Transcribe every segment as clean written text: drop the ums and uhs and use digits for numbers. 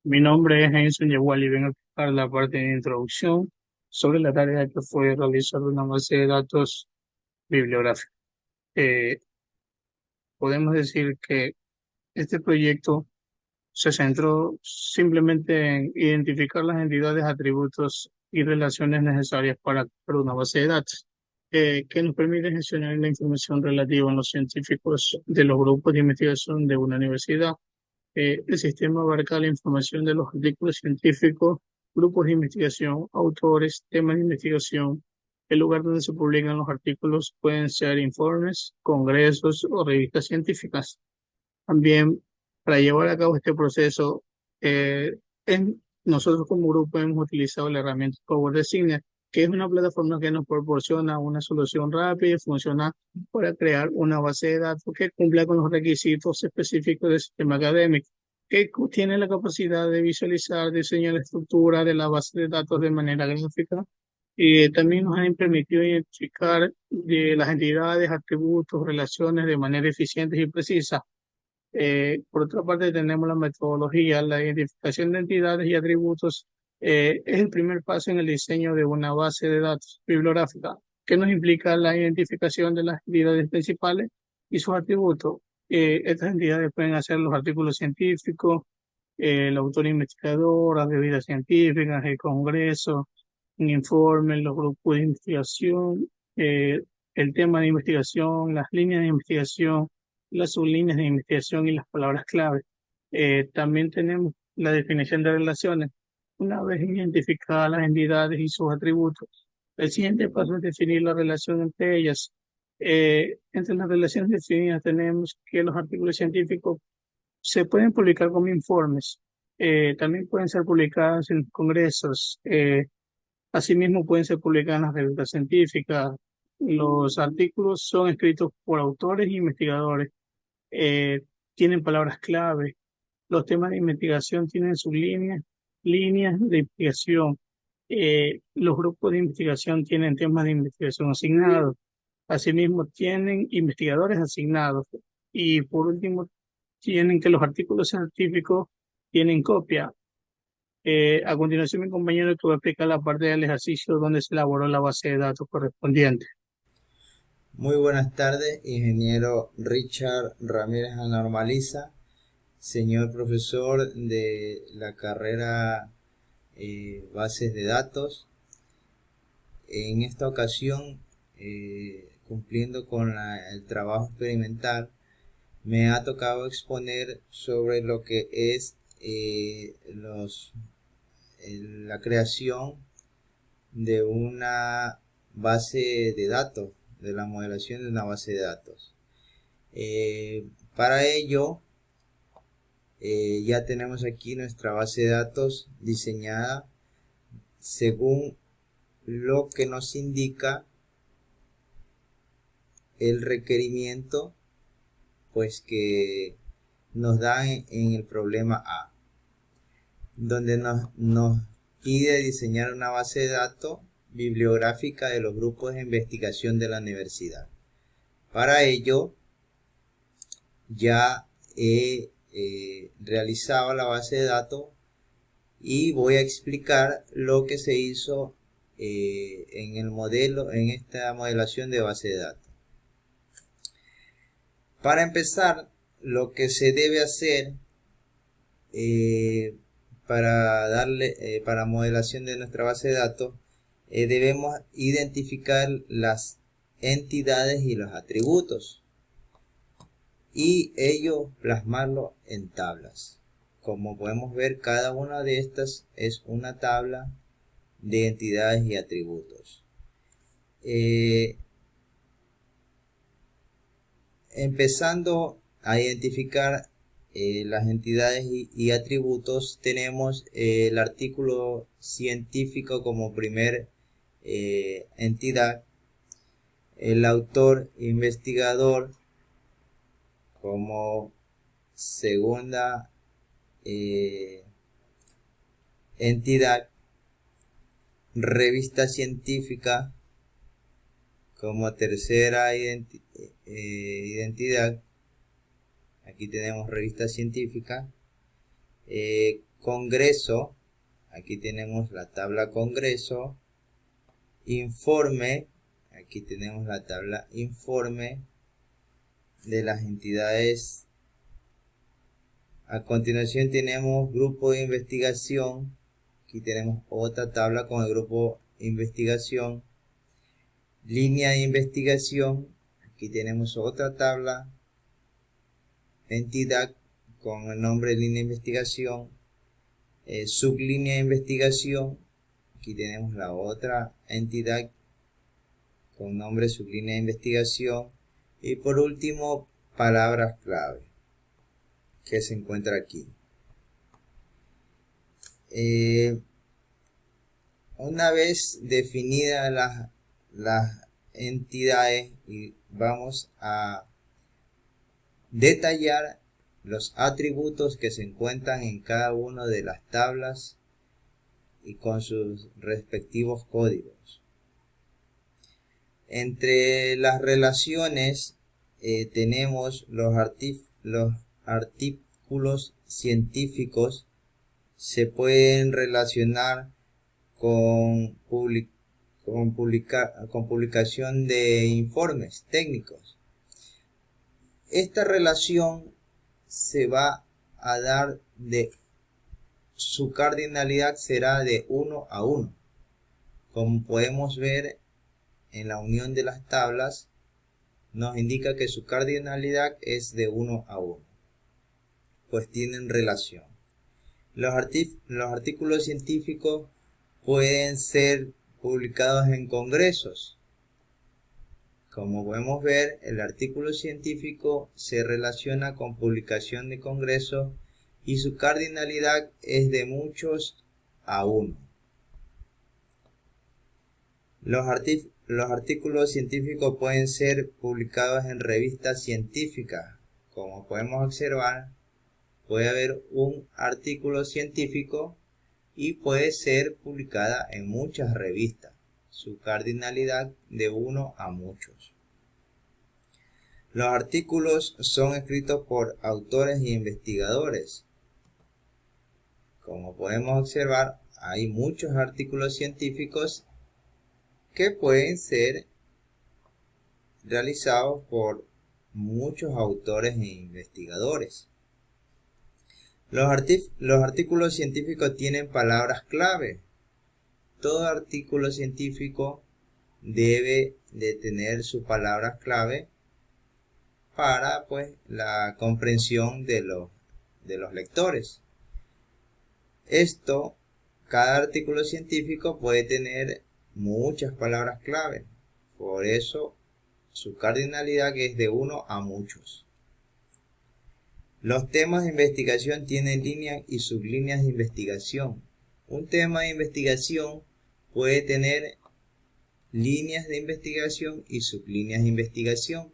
Mi nombre es Enson Yewali y vengo a explicar la parte de introducción sobre la tarea que fue realizar una base de datos bibliográfica. Eh, Podemos decir que este proyecto se centró simplemente en identificar las entidades, atributos y relaciones necesarias para crear una base de datos que nos permite gestionar la información relativa a los científicos de los grupos de investigación de una universidad. El sistema abarca la información de los artículos científicos, grupos de investigación, autores, temas de investigación. El lugar donde se publican los artículos pueden ser informes, congresos o revistas científicas. También, para llevar a cabo este proceso, eh, nosotros como grupo hemos utilizado la herramienta Power Designer, que es una plataforma que nos proporciona una solución rápida y funcional para crear una base de datos que cumpla con los requisitos específicos del sistema académico, que tiene la capacidad de visualizar, diseñar la estructura de la base de datos de manera gráfica. Y también nos han permitido identificar las entidades, atributos, relaciones de manera eficiente y precisa. Por otra parte, tenemos la metodología, la identificación de entidades y atributos. Es el primer paso en el diseño de una base de datos bibliográfica, que nos implica la identificación de las entidades principales y sus atributos. Estas entidades pueden ser los artículos científicos, el autor investigador, las bebidas científicas, el congreso, un informe, los grupos de investigación, eh, el tema de investigación, las líneas de investigación, las sublíneas de investigación y las palabras clave. También tenemos la definición de relaciones. Una vez identificadas las entidades y sus atributos, el siguiente paso es definir la relación entre ellas. Entre las relaciones definidas tenemos que los artículos científicos se pueden publicar como informes, también pueden ser publicados en congresos, asimismo pueden ser publicadas en las revistas científicas. Los artículos son escritos por autores e investigadores, eh, tienen palabras clave. Los temas de investigación tienen sus líneas de investigación. Los grupos de investigación tienen temas de investigación asignados. Asimismo, tienen investigadores asignados. Y por último, tienen que los artículos científicos tienen copia. A continuación, mi compañero te va a explicar la parte del ejercicio donde se elaboró la base de datos correspondiente. Muy buenas tardes, ingeniero Richard Ramírez Anormaliza, señor profesor de la carrera Bases de Datos. En esta ocasión, cumpliendo con el trabajo experimental, me ha tocado exponer sobre lo que es la creación de una base de datos, de la modelación de una base de datos. Para ello, ya tenemos aquí nuestra base de datos diseñada según lo que nos indica el requerimiento pues que nos da en el problema A, donde nos pide diseñar una base de datos bibliográfica de los grupos de investigación de la universidad. Para ello ya he realizado la base de datos y voy a explicar lo que se hizo en el modelo, en esta modelación de base de datos. Para empezar, lo que se debe hacer para modelación de nuestra base de datos, debemos identificar las entidades y los atributos y ello plasmarlo en tablas. Como podemos ver, cada una de estas es una tabla de entidades y atributos. Empezando a identificar las entidades y atributos, tenemos el artículo científico como primer entidad, el autor investigador como segunda entidad, revista científica como tercera identidad. Aquí tenemos revista científica, Congreso, aquí tenemos la tabla Congreso, Informe, aquí tenemos la tabla Informe de las entidades. A continuación tenemos Grupo de Investigación, aquí tenemos otra tabla con el Grupo de Investigación, Línea de Investigación, aquí tenemos otra tabla, Entidad con el nombre de Línea de Investigación, Sublínea de Investigación, aquí tenemos la otra entidad con nombre Sublínea de Investigación, y por último palabras clave que se encuentra aquí. Una vez definidas las entidades, y vamos a detallar los atributos que se encuentran en cada una de las tablas y con sus respectivos códigos. Entre las relaciones tenemos los artículos científicos. Se pueden relacionar con publicación de informes técnicos. Esta relación se va a dar su cardinalidad será de 1 a 1. Como podemos ver en la unión de las tablas, nos indica que su cardinalidad es de 1 a 1, pues tienen relación. Los artículos científicos pueden ser publicados en congresos. Como podemos ver, el artículo científico se relaciona con publicación de congresos y su cardinalidad es de muchos a 1. Los artículos científicos pueden ser publicados en revistas científicas. Como podemos observar, puede haber un artículo científico y puede ser publicada en muchas revistas. Su cardinalidad de 1 a muchos. Los artículos son escritos por autores y investigadores. Como podemos observar, hay muchos artículos científicos que pueden ser realizados por muchos autores e investigadores. Los artículos científicos tienen palabras clave. Todo artículo científico debe de tener sus palabras clave para la comprensión de los lectores. Cada artículo científico puede tener muchas palabras clave, por eso su cardinalidad es de 1 a muchos. Los temas de investigación tienen líneas y sublíneas de investigación. Un tema de investigación puede tener líneas de investigación y sublíneas de investigación.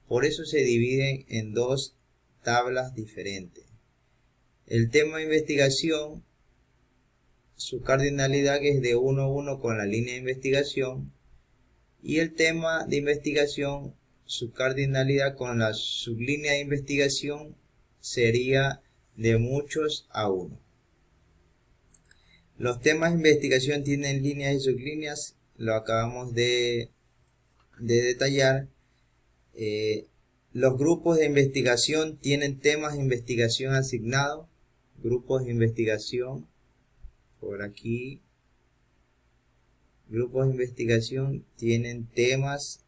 Por eso se dividen en dos tablas diferentes. El tema de investigación, su cardinalidad es de 1 a 1 con la línea de investigación. Y el tema de investigación, su cardinalidad con la sublínea de investigación sería de muchos a 1. Los temas de investigación tienen líneas y sublíneas, lo acabamos de detallar. Los grupos de investigación tienen temas de investigación asignados. Grupos de investigación, por aquí. Grupos de investigación tienen temas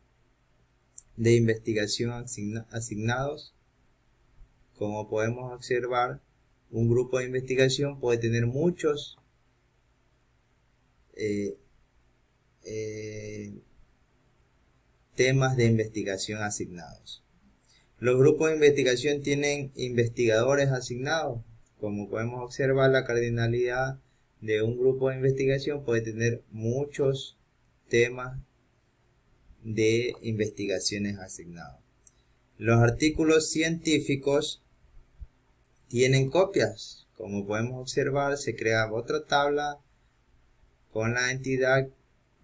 de investigación asignados. Como podemos observar, un grupo de investigación puede tener muchos temas de investigación asignados. Los grupos de investigación tienen investigadores asignados. Como podemos observar, la cardinalidad de un grupo de investigación puede tener muchos temas de investigaciones asignados. Los artículos científicos tienen copias. Como podemos observar, se crea otra tabla con la entidad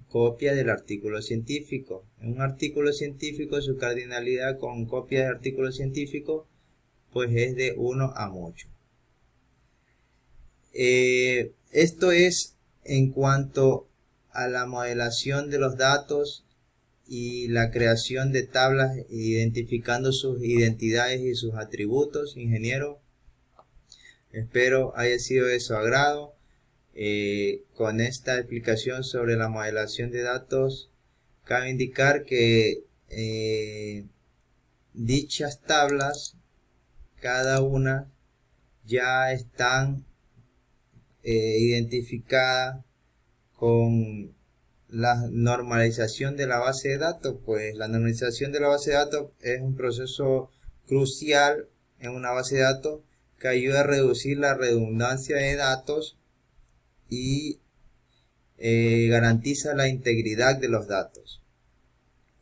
copia del artículo científico. En un artículo científico, su cardinalidad con copia de artículo científico pues es de 1 a mucho. Esto es en cuanto a la modelación de los datos y la creación de tablas identificando sus identidades y sus atributos, ingeniero. Espero haya sido de su agrado. Con esta explicación sobre la modelación de datos, cabe indicar que dichas tablas, cada una, ya están identificadas con la normalización de la base de datos. Pues la normalización de la base de datos es un proceso crucial en una base de datos que ayuda a reducir la redundancia de datos y garantiza la integridad de los datos.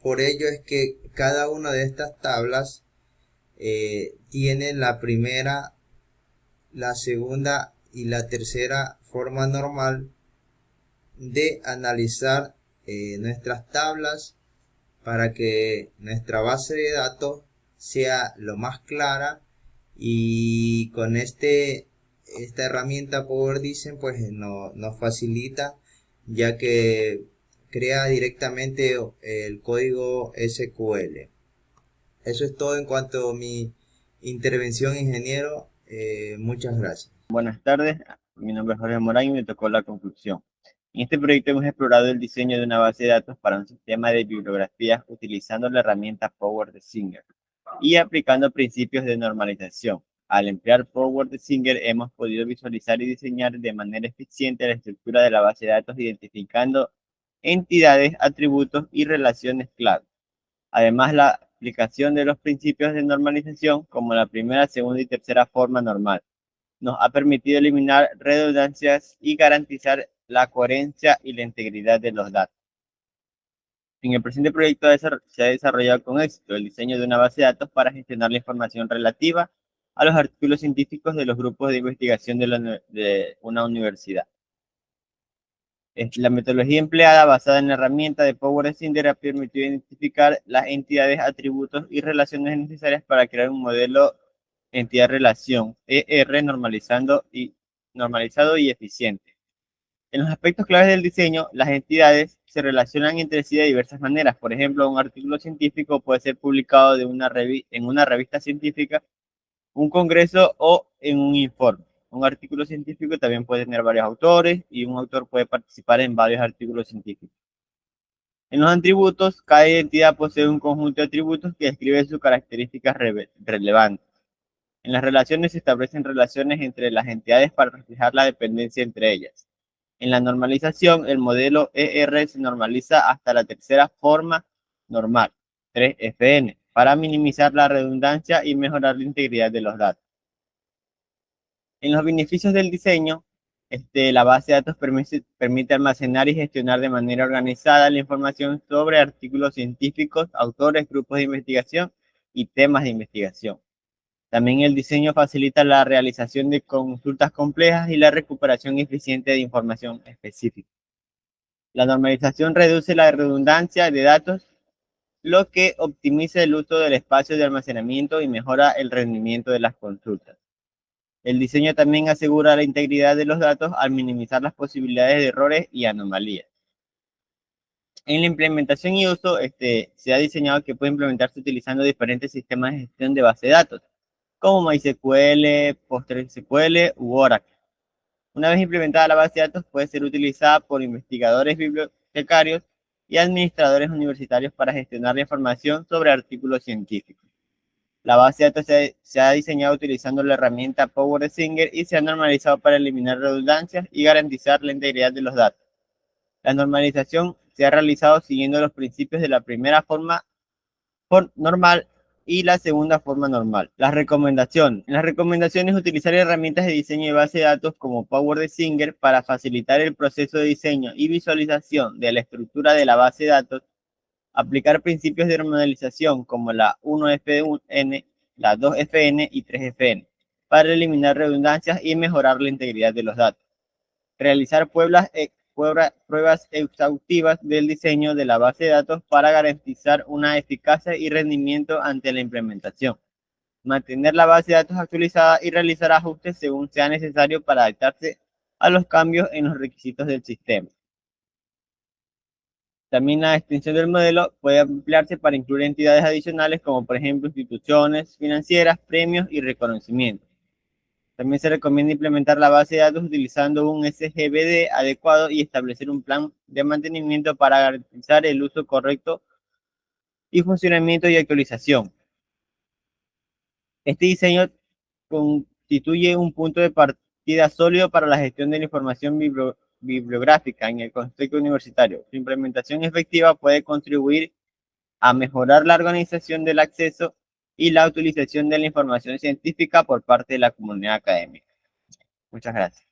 Por ello es que cada una de estas tablas tiene la primera, la segunda y la tercera forma normal de analizar nuestras tablas para que nuestra base de datos sea lo más clara, y con esta herramienta PowerDicen pues nos facilita, ya que crea directamente el código SQL. Eso es todo en cuanto a mi intervención, ingeniero. Muchas gracias. Buenas tardes, mi nombre es Jorge Morán y me tocó la conclusión. En este proyecto hemos explorado el diseño de una base de datos para un sistema de bibliografías utilizando la herramienta PowerDicen y aplicando principios de normalización. Al emplear PowerDicen hemos podido visualizar y diseñar de manera eficiente la estructura de la base de datos, identificando entidades, atributos y relaciones clave. Además, la aplicación de los principios de normalización, como la primera, segunda y tercera forma normal, nos ha permitido eliminar redundancias y garantizar la coherencia y la integridad de los datos. En el presente proyecto se ha desarrollado con éxito el diseño de una base de datos para gestionar la información relativa a los artículos científicos de los grupos de investigación de una universidad. La metodología empleada, basada en la herramienta de PowerDicen, ha permitido identificar las entidades, atributos y relaciones necesarias para crear un modelo entidad-relación ER normalizado y eficiente. En los aspectos claves del diseño, las entidades se relacionan entre sí de diversas maneras. Por ejemplo, un artículo científico puede ser publicado en una revista científica, un congreso o en un informe. Un artículo científico también puede tener varios autores y un autor puede participar en varios artículos científicos. En los atributos, cada identidad posee un conjunto de atributos que describe sus características relevantes. En las relaciones se establecen relaciones entre las entidades para reflejar la dependencia entre ellas. En la normalización, el modelo ER se normaliza hasta la tercera forma normal, 3FN, para minimizar la redundancia y mejorar la integridad de los datos. En los beneficios del diseño, la base de datos permite almacenar y gestionar de manera organizada la información sobre artículos científicos, autores, grupos de investigación y temas de investigación. También el diseño facilita la realización de consultas complejas y la recuperación eficiente de información específica. La normalización reduce la redundancia de datos, lo que optimiza el uso del espacio de almacenamiento y mejora el rendimiento de las consultas. El diseño también asegura la integridad de los datos al minimizar las posibilidades de errores y anomalías. En la implementación y uso, se ha diseñado que puede implementarse utilizando diferentes sistemas de gestión de base de datos, como MySQL, PostgreSQL u Oracle. Una vez implementada la base de datos, puede ser utilizada por investigadores bibliotecarios y administradores universitarios para gestionar la información sobre artículos científicos. La base de datos se ha diseñado utilizando la herramienta PowerDicen y se ha normalizado para eliminar redundancias y garantizar la integridad de los datos. La normalización se ha realizado siguiendo los principios de la primera forma normal y la segunda forma normal. Las recomendaciones. En las recomendaciones, utilizar herramientas de diseño de base de datos como PowerDicen para facilitar el proceso de diseño y visualización de la estructura de la base de datos. Aplicar principios de normalización como la 1FN, la 2FN y 3FN para eliminar redundancias y mejorar la integridad de los datos. Realizar pruebas exhaustivas del diseño de la base de datos para garantizar una eficacia y rendimiento ante la implementación. mantener la base de datos actualizada y realizar ajustes según sea necesario para adaptarse a los cambios en los requisitos del sistema. También la extensión del modelo puede ampliarse para incluir entidades adicionales como por ejemplo instituciones financieras, premios y reconocimientos. También se recomienda implementar la base de datos utilizando un SGBD adecuado y establecer un plan de mantenimiento para garantizar el uso correcto y funcionamiento y actualización. Este diseño constituye un punto de partida sólido para la gestión de la información bibliográfica en el contexto universitario. Su implementación efectiva puede contribuir a mejorar la organización del acceso y la utilización de la información científica por parte de la comunidad académica. Muchas gracias.